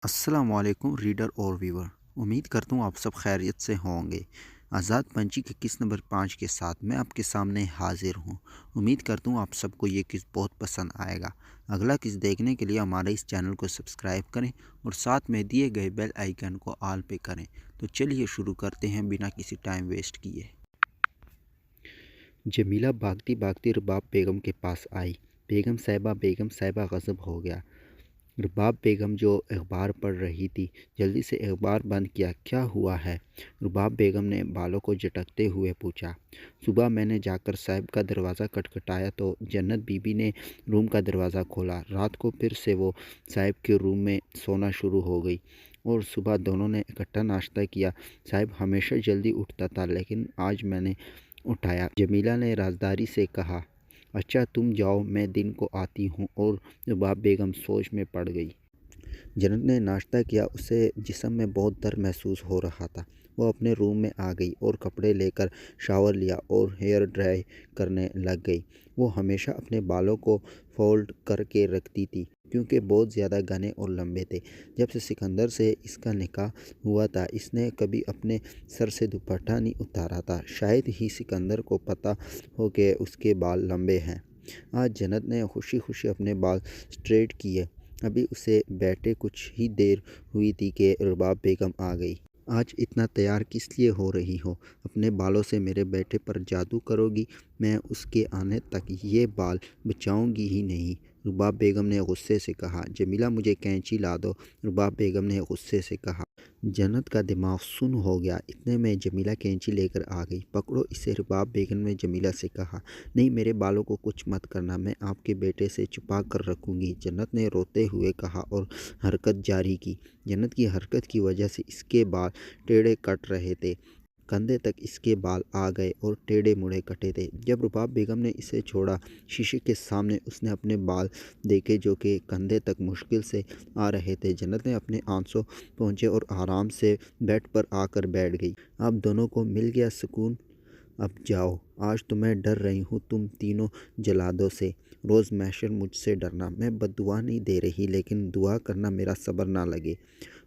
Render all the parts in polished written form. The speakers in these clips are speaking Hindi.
अस्सलामुअलैकुम रीडर और व्यूवर। उम्मीद करता हूँ आप सब खैरियत से होंगे। आज़ाद पंछी के किस नंबर 5 के साथ मैं आपके सामने हाजिर हूँ। उम्मीद करता हूँ आप सबको ये किस बहुत पसंद आएगा। अगला किस देखने के लिए हमारे इस चैनल को सब्सक्राइब करें और साथ में दिए गए बेल आइकन को ऑल पे करें। तो चलिए शुरू करते हैं बिना किसी टाइम वेस्ट किए। जमीला भागती भागती रबाब बेगम के पास आई। बेगम साहिबा गज़ब हो गया। रुबाब बेगम जो अखबार पढ़ रही थी जल्दी से अखबार बंद किया। क्या हुआ है? रुबाब बेगम ने बालों को झटकते हुए पूछा। सुबह मैंने जाकर साहब का दरवाज़ा खटखटाया तो जन्नत बीबी ने रूम का दरवाज़ा खोला। रात को फिर से वो साहब के रूम में सोना शुरू हो गई और सुबह दोनों ने इकट्ठा नाश्ता किया। साहब हमेशा जल्दी उठता था लेकिन आज मैंने उठाया। जमीला ने राजदारी से कहा। अच्छा तुम जाओ, मैं दिन को आती हूँ। और रुबाब बेगम सोच में पड़ गई। जन्नत ने नाश्ता किया। उसे जिस्म में बहुत दर्द महसूस हो रहा था। वो अपने रूम में आ गई और कपड़े लेकर शावर लिया और हेयर ड्राई करने लग गई। वो हमेशा अपने बालों को फोल्ड करके रखती थी क्योंकि बहुत ज़्यादा घने और लंबे थे। जब से सिकंदर से इसका निकाह हुआ था इसने कभी अपने सर से दुपट्टा नहीं उतारा था। शायद ही सिकंदर को पता हो कि उसके बाल लंबे हैं। आज जन्नत ने खुशी खुशी अपने बाल स्ट्रेट किए। अभी उसे बैठे कुछ ही देर हुई थी कि रुबाब बेगम आ गई। आज इतना तैयार किस लिए हो रही हो? अपने बालों से मेरे बेटे पर जादू करोगी? मैं उसके आने तक ये बाल बचाऊंगी ही नहीं, रुबाब बेगम ने गुस्से से कहा। जमीला मुझे कैंची ला दो, रुबाब बेगम ने गुस्से से कहा। जन्नत का दिमाग सुन्न हो गया। इतने में जमीला कैंची लेकर आ गई। पकड़ो इसे, रुबाब बेगम ने जमीला से कहा। नहीं, मेरे बालों को कुछ मत करना, मैं आपके बेटे से छुपा कर रखूँगी, जन्नत ने रोते हुए कहा और हरकत जारी की। जन्नत की हरकत की वजह से इसके बाल टेढ़े कट रहे थे। कंधे तक इसके बाल आ गए और टेढ़े मुड़े कटे थे। जब रुबाब बेगम ने इसे छोड़ा, शीशे के सामने उसने अपने बाल देखे जो कि कंधे तक मुश्किल से आ रहे थे। जन्नत ने अपने आंसू पहुँचे और आराम से बेड पर आकर बैठ गई। अब दोनों को मिल गया सुकून। अब जाओ, आज तो मैं डर रही हूँ तुम तीनों जलादों से। रोज़ महशर मुझसे डरना। मैं बद्दुआ नहीं दे रही लेकिन दुआ करना मेरा सब्र ना लगे।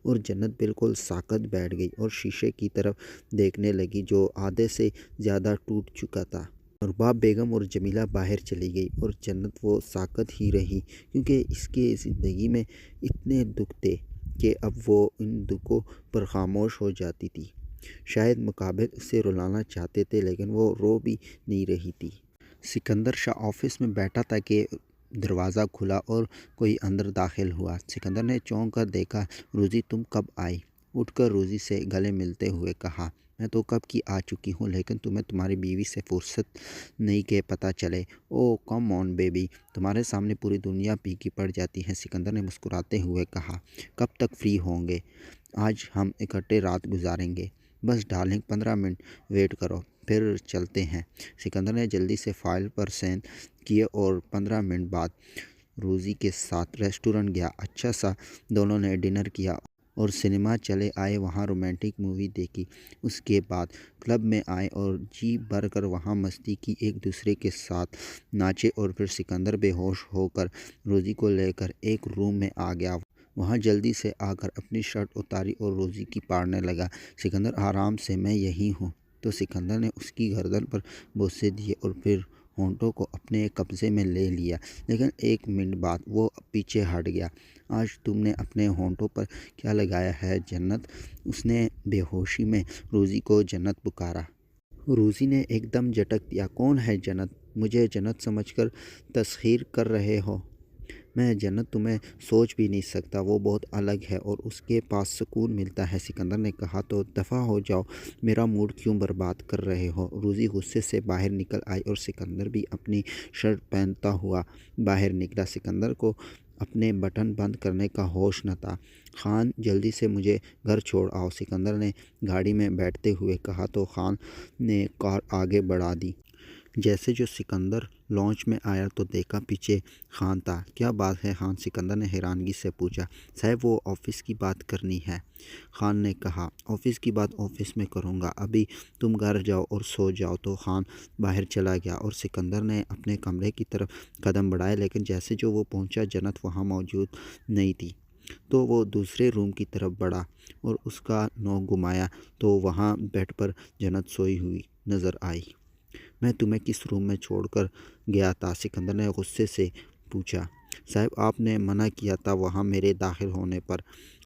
और जन्नत बिल्कुल साकत बैठ गई और शीशे की तरफ देखने लगी जो आधे से ज़्यादा टूट चुका था। रुबाब बेगम और जमीला बाहर चली गई और जन्नत वो साकत ही रही क्योंकि इसके ज़िंदगी में इतने दुख थे कि अब वो इन दुखों पर खामोश हो जाती थी। शायद मुकाबिल उसे रुलाना चाहते थे लेकिन वो रो भी नहीं रही थी। सिकंदर शाह ऑफिस में बैठा था कि दरवाज़ा खुला और कोई अंदर दाखिल हुआ। सिकंदर ने चौंक कर देखा। रोज़ी तुम कब आई? उठकर रोज़ी से गले मिलते हुए कहा। मैं तो कब की आ चुकी हूँ लेकिन तुम्हें तुम्हारी बीवी से फुर्सत नहीं के पता चले। ओ कम ऑन बेबी, तुम्हारे सामने पूरी दुनिया फीकी पड़ जाती है, सिकंदर ने मुस्कुराते हुए कहा। कब तक फ्री होंगे? आज हम इकट्ठे रात गुजारेंगे। बस डार्लिंग 15 मिनट वेट करो फिर चलते हैं। सिकंदर ने जल्दी से फाइल पर साइन किए और 15 मिनट बाद रोज़ी के साथ रेस्टोरेंट गया। अच्छा सा दोनों ने डिनर किया और सिनेमा चले आए। वहाँ रोमांटिक मूवी देखी। उसके बाद क्लब में आए और जी भर कर वहाँ मस्ती की, एक दूसरे के साथ नाचे और फिर सिकंदर बेहोश होकर रोज़ी को लेकर एक रूम में आ गया। वहाँ जल्दी से आकर अपनी शर्ट उतारी और रोज़ी की पाड़ने लगा। सिकंदर आराम से, मैं यही हूँ। तो सिकंदर ने उसकी गर्दन पर बोसे दिए और फिर होंठों को अपने कब्ज़े में ले लिया। लेकिन एक मिनट बाद वो पीछे हट गया। आज तुमने अपने होंठों पर क्या लगाया है जन्नत? उसने बेहोशी में रोज़ी को जन्नत पुकारा। रोज़ी ने एकदम झटक दिया। कौन है जन्नत? मुझे जन्नत समझकर तस्खीर कर रहे हो? मैं जन्नत तुम्हें सोच भी नहीं सकता। वो बहुत अलग है और उसके पास सुकून मिलता है, सिकंदर ने कहा। तो दफ़ा हो जाओ, मेरा मूड क्यों बर्बाद कर रहे हो? रोज़ी गुस्से से बाहर निकल आई और सिकंदर भी अपनी शर्ट पहनता हुआ बाहर निकला। सिकंदर को अपने बटन बंद करने का होश न था। खान जल्दी से मुझे घर छोड़ आओ, सिकंदर ने गाड़ी में बैठते हुए कहा। तो खान ने कार आगे बढ़ा दी। जैसे जो सिकंदर लॉन्च में आया तो देखा पीछे खान था। क्या बात है खान? सिकंदर ने हैरानगी से पूछा। साहब वो ऑफ़िस की बात करनी है, खान ने कहा। ऑफ़िस की बात ऑफ़िस में करूँगा, अभी तुम घर जाओ और सो जाओ। तो खान बाहर चला गया और सिकंदर ने अपने कमरे की तरफ कदम बढ़ाए लेकिन जैसे जो वो पहुँचा जन्नत वहाँ मौजूद नहीं थी। तो वो दूसरे रूम की तरफ बढ़ा और उसका नोक घुमाया तो वहाँ बेड पर जन्नत सोई हुई नज़र आई। मैं तुम्हें किस रूम में छोड़कर गया था? सिकंदर ने गुस्से से पूछा। साहब, आपने मना किया था वहाँ मेरे दाखिल होने पर।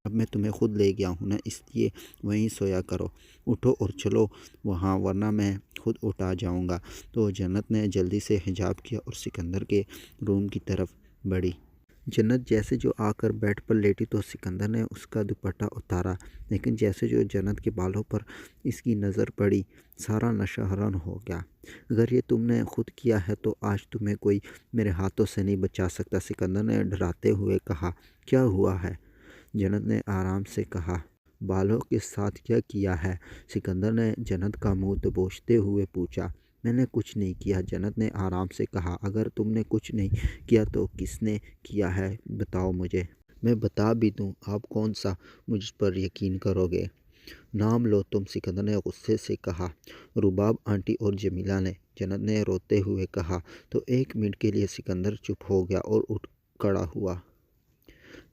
अब मैं तुम्हें खुद ले गया हूँ ना, इसलिए वहीं सोया करो। उठो और चलो वहाँ, वरना मैं खुद उठा जाऊँगा। तो जन्नत ने जल्दी से हिजाब किया और सिकंदर के रूम की तरफ बढ़ी। जन्नत जैसे जो आकर बेड पर लेटी तो सिकंदर ने उसका दुपट्टा उतारा, लेकिन जैसे जो जन्नत के बालों पर इसकी नज़र पड़ी, सारा नशा हराम हो गया। अगर ये तुमने खुद किया है तो आज तुम्हें कोई मेरे हाथों से नहीं बचा सकता, सिकंदर ने डराते हुए कहा। क्या हुआ है? जन्नत ने आराम से कहा। बालों के साथ क्या किया है? सिकंदर ने जन्नत का मुंह दबोचते हुए पूछा। मैंने कुछ नहीं किया, जन्नत ने आराम से कहा। अगर तुमने कुछ नहीं किया तो किसने किया है, बताओ मुझे। मैं बता भी दूं, आप कौन सा मुझ पर यकीन करोगे? नाम लो तुम, सिकंदर ने गुस्से से कहा। रुबाब आंटी और जमीला ने, जन्नत ने रोते हुए कहा। तो 1 मिनट के लिए सिकंदर चुप हो गया और उठ खड़ा हुआ।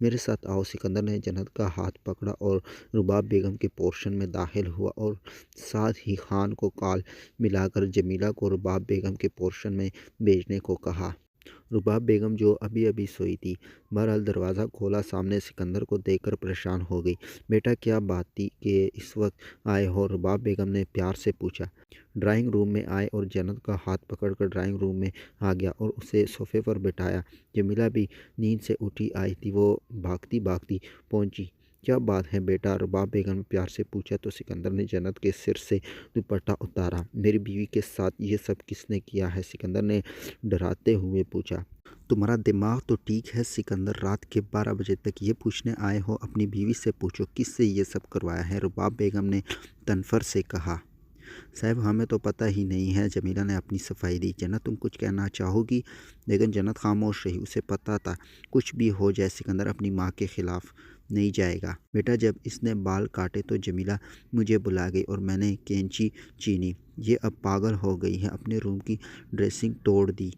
मेरे साथ आओ, सिकंदर ने जन्नत का हाथ पकड़ा और रुबाब बेगम के पोर्शन में दाखिल हुआ और साथ ही खान को कॉल मिलाकर जमीला को रुबाब बेगम के पोर्शन में भेजने को कहा। रुबाब बेगम जो अभी अभी सोई थी, बहरहाल दरवाज़ा खोला, सामने सिकंदर को देखकर परेशान हो गई। बेटा, क्या बात थी कि इस वक्त आए हो? रुबाब बेगम ने प्यार से पूछा। ड्राइंग रूम में आए और जन्नत का हाथ पकड़कर ड्राइंग रूम में आ गया और उसे सोफे पर बिठाया। जमीला भी नींद से उठी आई थी, वो भागती भागती पहुंची। क्या बात है बेटा? रुबाब बेगम ने प्यार से पूछा तो सिकंदर ने जन्नत के सिर से दुपट्टा उतारा। मेरी बीवी के साथ ये सब किसने किया है? सिकंदर ने डराते हुए पूछा। तुम्हारा दिमाग तो ठीक है सिकंदर, रात के 12 बजे तक ये पूछने आए हो? अपनी बीवी से पूछो किससे ये सब करवाया है, रुबाब बेगम ने तनफर से कहा। साहब, हमें तो पता ही नहीं है, जमीला ने अपनी सफाई दी। जन्नत, तुम कुछ कहना चाहोगी? लेकिन जन्नत खामोश रही। उसे पता था कुछ भी हो जाए सिकंदर अपनी माँ के खिलाफ नहीं जाएगा। बेटा, जब इसने बाल काटे तो जमीला मुझे बुला गई और मैंने कैंची छीनी। ये अब पागल हो गई है, अपने रूम की ड्रेसिंग तोड़ दी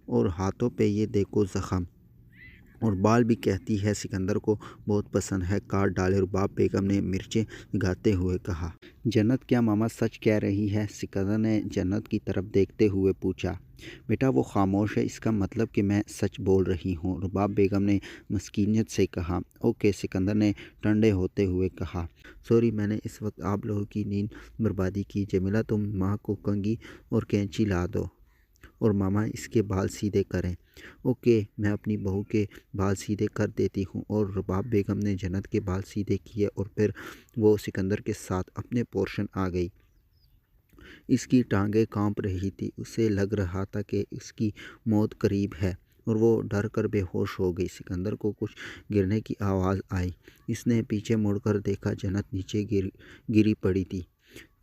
और हाथों पे ये देखो ज़ख़म, और बाल भी कहती है सिकंदर को बहुत पसंद है, काट डाले, रुबाब बेगम ने मिर्चें गिराते हुए कहा। जन्नत, क्या मामा सच कह रही है? सिकंदर ने जन्नत की तरफ देखते हुए पूछा। बेटा, वो खामोश है, इसका मतलब कि मैं सच बोल रही हूँ, रुबाब बेगम ने मस्कीनियत से कहा। ओके, सिकंदर ने ठंडे होते हुए कहा। सॉरी, मैंने इस वक्त आप लोगों की नींद बर्बादी की। जमीला, तुम माँ को कंघी और कैंची ला दो और मामा इसके बाल सीधे करें। ओके, मैं अपनी बहू के बाल सीधे कर देती हूँ। और रुबाब बेगम ने जन्नत के बाल सीधे किए और फिर वो सिकंदर के साथ अपने पोर्शन आ गई। इसकी टांगें कांप रही थी, उसे लग रहा था कि इसकी मौत करीब है और वो डर कर बेहोश हो गई। सिकंदर को कुछ गिरने की आवाज़ आई। इसने पीछे मुड़कर देखा, जन्नत नीचे गिरी पड़ी थी।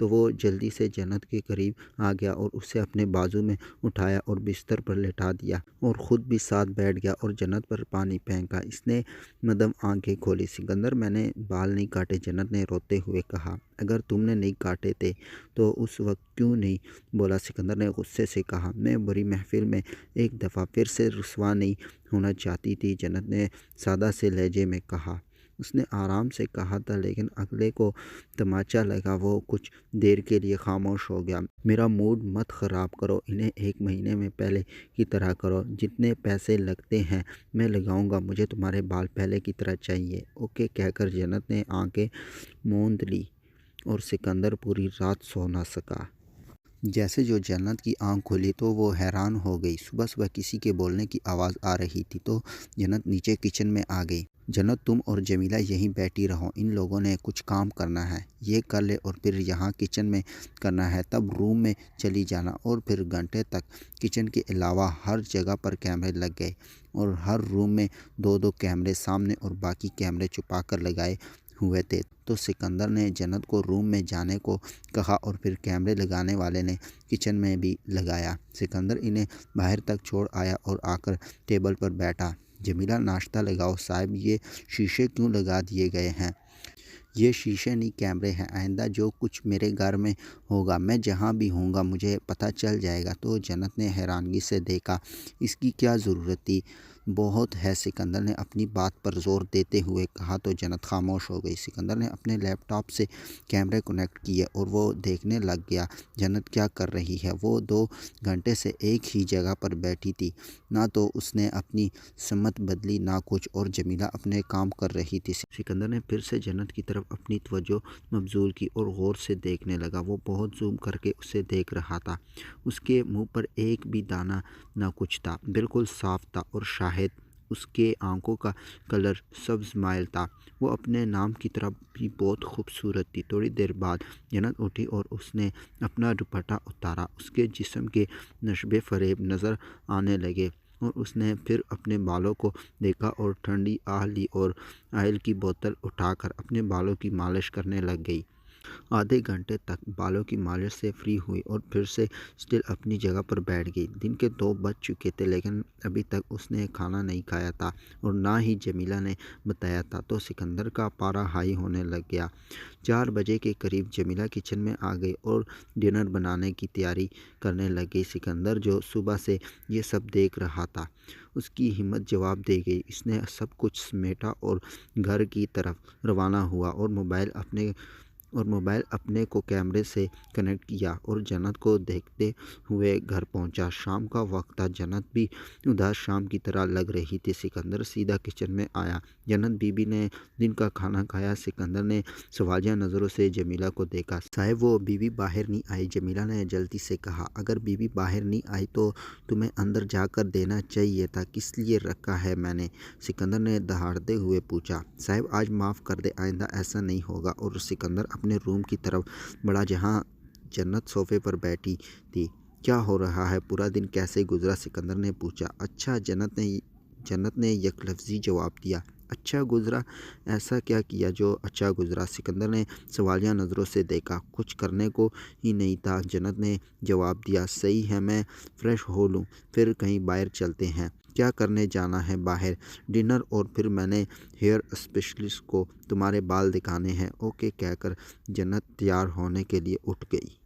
तो वो जल्दी से जन्नत के करीब आ गया और उसे अपने बाजू में उठाया और बिस्तर पर लेटा दिया और ख़ुद भी साथ बैठ गया और जन्नत पर पानी फेंका। इसने मदम आंखें खोली। सिकंदर, मैंने बाल नहीं काटे, जन्नत ने रोते हुए कहा। अगर तुमने नहीं काटे थे तो उस वक्त क्यों नहीं बोला? सिकंदर ने गुस्से से कहा। मैं बुरी महफिल में एक दफ़ा फिर से रुसवा नहीं होना चाहती थी, जन्नत ने सादा से लहजे में कहा। उसने आराम से कहा था, लेकिन अगले को तमाचा लगा। वो कुछ देर के लिए खामोश हो गया। मेरा मूड मत ख़राब करो, इन्हें 1 महीने में पहले की तरह करो। जितने पैसे लगते हैं मैं लगाऊंगा, मुझे तुम्हारे बाल पहले की तरह चाहिए। ओके कहकर जन्नत ने आंखें मूंद ली और सिकंदर पूरी रात सो ना सका। जैसे जो जन्नत की आंख खुली तो वो हैरान हो गई। सुबह सुबह किसी के बोलने की आवाज़ आ रही थी तो जन्नत नीचे किचन में आ गई। जन्नत, तुम और जमीला यहीं बैठी रहो, इन लोगों ने कुछ काम करना है, ये कर ले और फिर यहाँ किचन में करना है, तब रूम में चली जाना। और फिर घंटे तक किचन के अलावा हर जगह पर कैमरे लग गए और हर रूम में 2-2 कैमरे सामने और बाकी कैमरे छुपा कर लगाए हुए थे। तो सिकंदर ने जन्नत को रूम में जाने को कहा और फिर कैमरे लगाने वाले ने किचन में भी लगाया। सिकंदर इन्हें बाहर तक छोड़ आया और आकर टेबल पर बैठा। जमीला, नाश्ता लगाओ। साहब, ये शीशे क्यों लगा दिए गए हैं? ये शीशे नहीं, कैमरे हैं। आइंदा जो कुछ मेरे घर में होगा, मैं जहाँ भी होऊंगा मुझे पता चल जाएगा। तो जन्नत ने हैरानगी से देखा। इसकी क्या ज़रूरत थी? बहुत है, सिकंदर ने अपनी बात पर जोर देते हुए कहा। तो जन्नत खामोश हो गई। सिकंदर ने अपने लैपटॉप से कैमरे कनेक्ट किए और वो देखने लग गया जन्नत क्या कर रही है। वो 2 घंटे से एक ही जगह पर बैठी थी, ना तो उसने अपनी सम्मत बदली ना कुछ, और जमीला अपने काम कर रही थी। सिकंदर ने फिर से जन्नत की तरफ अपनी तवज्जो मबजूल की और गौर से देखने लगा। वो बहुत जूम करके उसे देख रहा था। उसके मुंह पर एक भी दाना ना कुछ था, बिल्कुल साफ था, और शायद उसके आंखों का कलर सब्ज माइल था। वो अपने नाम की तरह भी बहुत खूबसूरत थी। थोड़ी देर बाद जन्नत उठी और उसने अपना दुपट्टा उतारा। उसके जिस्म के नशबे फरेब नज़र आने लगे और उसने फिर अपने बालों को देखा और ठंडी आह ली और ऑयल की बोतल उठाकर अपने बालों की मालिश करने लग गई। आधे घंटे तक बालों की मालिश से फ्री हुई और फिर से स्टिल अपनी जगह पर बैठ गई। दिन के 2 बज चुके थे, लेकिन अभी तक उसने खाना नहीं खाया था और ना ही जमीला ने बताया था। तो सिकंदर का पारा हाई होने लग गया। 4 बजे के करीब जमीला किचन में आ गई और डिनर बनाने की तैयारी करने लग गई। सिकंदर, जो सुबह से ये सब देख रहा था, उसकी हिम्मत जवाब दे गई। इसने सब कुछ समेटा और घर की तरफ रवाना हुआ और मोबाइल अपने को कैमरे से कनेक्ट किया और जन्नत को देखते हुए घर पहुंचा। शाम का वक्त था। जन्नत भी उदास शाम की तरह लग रही थी। सिकंदर सीधा किचन में आया। जन्नत बीबी ने दिन का खाना खाया। सिकंदर ने सवालिया नज़रों से जमीला को देखा। साहब, वो बीबी बाहर नहीं आई, जमीला ने जल्दी से कहा। अगर बीबी बाहर नहीं आई तो तुम्हें अंदर जाकर देना चाहिए था। किस लिए रखा है मैंने? सिकंदर ने दहाड़ते हुए पूछा। साहब, आज माफ़ कर दे, आइंदा ऐसा नहीं होगा। और सिकंदर अपने रूम की तरफ बढ़ा जहाँ जन्नत सोफे पर बैठी थी। क्या हो रहा है? पूरा दिन कैसे गुजरा? सिकंदर ने पूछा। अच्छा, जन्नत ने यकलफ्ज़ी जवाब दिया। अच्छा गुजरा? ऐसा क्या किया जो अच्छा गुजरा? सिकंदर ने सवालिया नज़रों से देखा। कुछ करने को ही नहीं था, जन्नत ने जवाब दिया। सही है, मैं फ़्रेश हो लूँ, फिर कहीं बाहर चलते हैं। क्या करने जाना है बाहर? डिनर, और फिर मैंने हेयर स्पेशलिस्ट को तुम्हारे बाल दिखाने हैं। ओके कहकर जन्नत तैयार होने के लिए उठ गई।